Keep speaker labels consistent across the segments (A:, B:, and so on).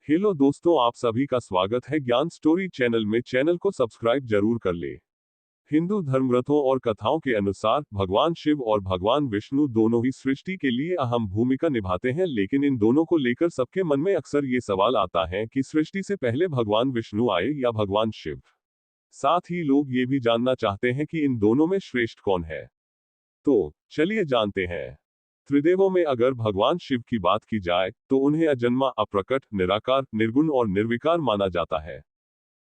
A: Hello दोस्तों, आप सभी का स्वागत है ज्ञान स्टोरी चैनल में। चैनल को सब्सक्राइब जरूर कर ले। हिंदू धर्मग्रंथों और कथाओं के अनुसार भगवान शिव और भगवान विष्णु दोनों ही सृष्टि के लिए अहम भूमिका निभाते हैं, लेकिन इन दोनों को लेकर सबके मन में अक्सर ये सवाल आता है कि सृष्टि से पहले भगवान विष्णु आए या भगवान शिव। साथ ही लोग ये भी जानना चाहते हैं कि इन दोनों में श्रेष्ठ कौन है। तो चलिए जानते हैं। त्रिदेवों में अगर भगवान शिव की बात की जाए तो उन्हें अजन्मा, अप्रकट, निराकार, निर्गुण और निर्विकार माना जाता है।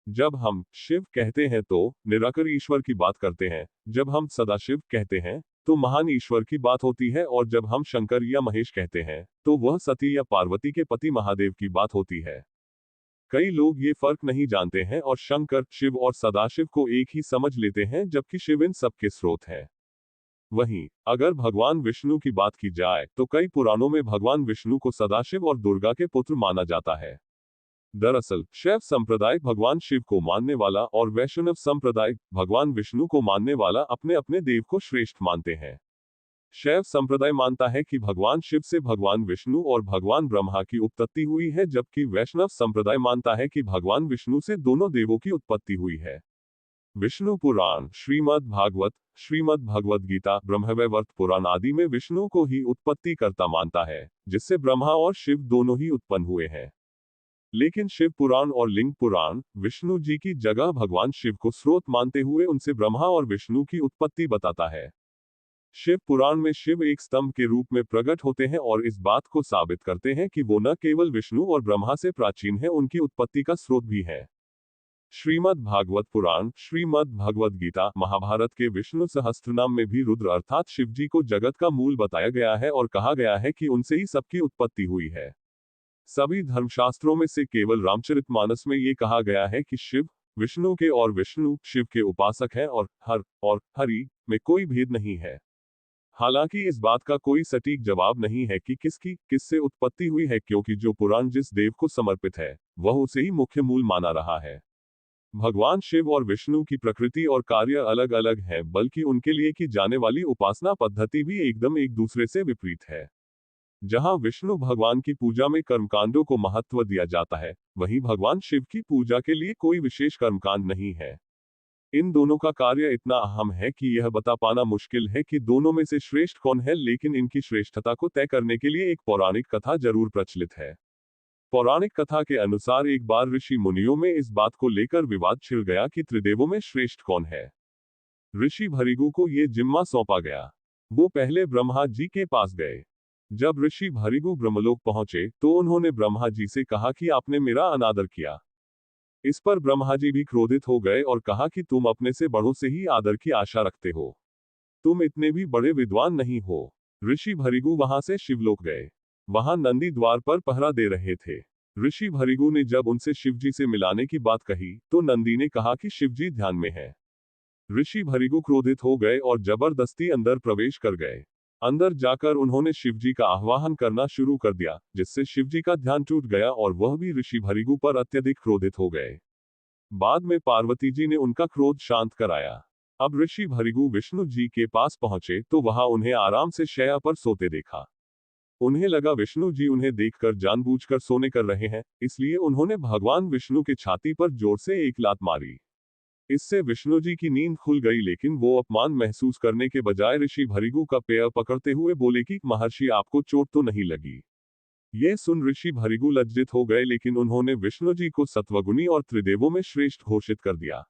A: जब हम शिव कहते हैं तो निराकार ईश्वर की बात करते हैं। जब हम सदाशिव कहते हैं तो महान ईश्वर की बात होती है, और जब हम शंकर या महेश कहते हैं तो वह सती या पार्वती के पति महादेव की बात होती है। कई लोग ये फर्क नहीं जानते हैं और शंकर, शिव और सदाशिव को एक ही समझ लेते हैं, जबकि शिव इन सबके स्रोत है। वहीं अगर भगवान विष्णु की बात की जाए तो कई पुराणों में भगवान विष्णु को सदाशिव और दुर्गा के पुत्र माना जाता है। दरअसल शैव संप्रदाय भगवान शिव को मानने वाला और वैष्णव संप्रदाय भगवान विष्णु को मानने वाला अपने अपने देव को श्रेष्ठ मानते हैं। शैव संप्रदाय मानता है कि भगवान शिव से भगवान विष्णु और भगवान ब्रह्मा की उत्पत्ति हुई है, जबकि वैष्णव संप्रदाय मानता है कि भगवान विष्णु से दोनों देवों की उत्पत्ति हुई है। विष्णु पुराण, श्रीमद् भागवत, श्रीमद् भगवद गीता, ब्रह्मवैवर्त पुराण आदि में विष्णु को ही उत्पत्ति करता मानता है, जिससे ब्रह्मा और शिव दोनों ही उत्पन्न हुए हैं। लेकिन शिव पुराण और लिंग पुराण विष्णु जी की जगह भगवान शिव को स्रोत मानते हुए उनसे ब्रह्मा और विष्णु की उत्पत्ति बताता है। शिव पुराण में शिव एक स्तंभ के रूप में प्रकट होते हैं और इस बात को साबित करते हैं कि वो न केवल विष्णु और ब्रह्मा से प्राचीन है, उनकी उत्पत्ति का स्रोत भी है। श्रीमद् भागवत पुराण, श्रीमद् भगवद गीता, महाभारत के विष्णु सहस्त्रनाम में भी रुद्र अर्थात शिवजी को जगत का मूल बताया गया है और कहा गया है कि उनसे ही सबकी उत्पत्ति हुई है। सभी धर्मशास्त्रों में से केवल रामचरितमानस में ये कहा गया है कि शिव विष्णु के और विष्णु शिव के उपासक हैं, और हर और हरि में कोई भेद नहीं है। हालांकि इस बात का कोई सटीक जवाब नहीं है कि किसकी किससे उत्पत्ति हुई है, क्योंकि जो पुराण जिस देव को समर्पित है वह उसे ही मुख्य मूल माना रहा है। भगवान शिव और विष्णु की प्रकृति और कार्य अलग अलग है, बल्कि उनके लिए की जाने वाली उपासना पद्धति भी एकदम एक दूसरे से विपरीत है। जहां विष्णु भगवान की पूजा में कर्मकांडों को महत्व दिया जाता है, वहीं भगवान शिव की पूजा के लिए कोई विशेष कर्मकांड नहीं है। इन दोनों का कार्य इतना अहम है कि यह बता पाना मुश्किल है कि दोनों में से श्रेष्ठ कौन है, लेकिन इनकी श्रेष्ठता को तय करने के लिए एक पौराणिक कथा जरूर प्रचलित है। पौराणिक कथा के अनुसार एक बार ऋषि मुनियों में इस बात को लेकर विवाद छिड़ गया कि त्रिदेवों में श्रेष्ठ कौन है। ऋषि भृगु को ये जिम्मा सौंपा गया। वो पहले ब्रह्मा जी के पास गए। जब ऋषि भृगु ब्रह्मलोक पहुंचे तो उन्होंने ब्रह्मा जी से कहा कि आपने मेरा अनादर किया। इस पर ब्रह्मा जी भी क्रोधित हो गए और कहा कि तुम अपने से बड़ों से ही आदर की आशा रखते हो, तुम इतने भी बड़े विद्वान नहीं हो। ऋषि भृगु वहां से शिवलोक गए। वहां नंदी द्वार पर पहरा दे रहे थे। ऋषि भृगु ने जब उनसे शिवजी से मिलाने की बात कही तो नंदी ने कहा कि शिवजी ध्यान में है। ऋषि भृगु क्रोधित हो गए और जबरदस्ती अंदर प्रवेश कर गए। अंदर जाकर उन्होंने शिवजी का आह्वान करना शुरू कर दिया, जिससे शिवजी का ध्यान टूट गया और वह भी ऋषि भृगु पर अत्यधिक क्रोधित हो गए। बाद में पार्वती जी ने उनका क्रोध शांत कराया। अब ऋषि भृगु विष्णु जी के पास पहुंचे तो वहां उन्हें आराम से शैया पर सोते देखा। उन्हें लगा विष्णु जी उन्हें देखकर जानबूझकर सोने कर रहे हैं, इसलिए उन्होंने भगवान विष्णु के छाती पर जोर से एक लात मारी। इससे विष्णु जी की नींद खुल गई, लेकिन वो अपमान महसूस करने के बजाय ऋषि भृगु का पैर पकड़ते हुए बोले कि महर्षि, आपको चोट तो नहीं लगी। यह सुन ऋषि भृगु लज्जित हो गए, लेकिन उन्होंने विष्णु जी को सत्वगुणी और त्रिदेवों में श्रेष्ठ घोषित कर दिया।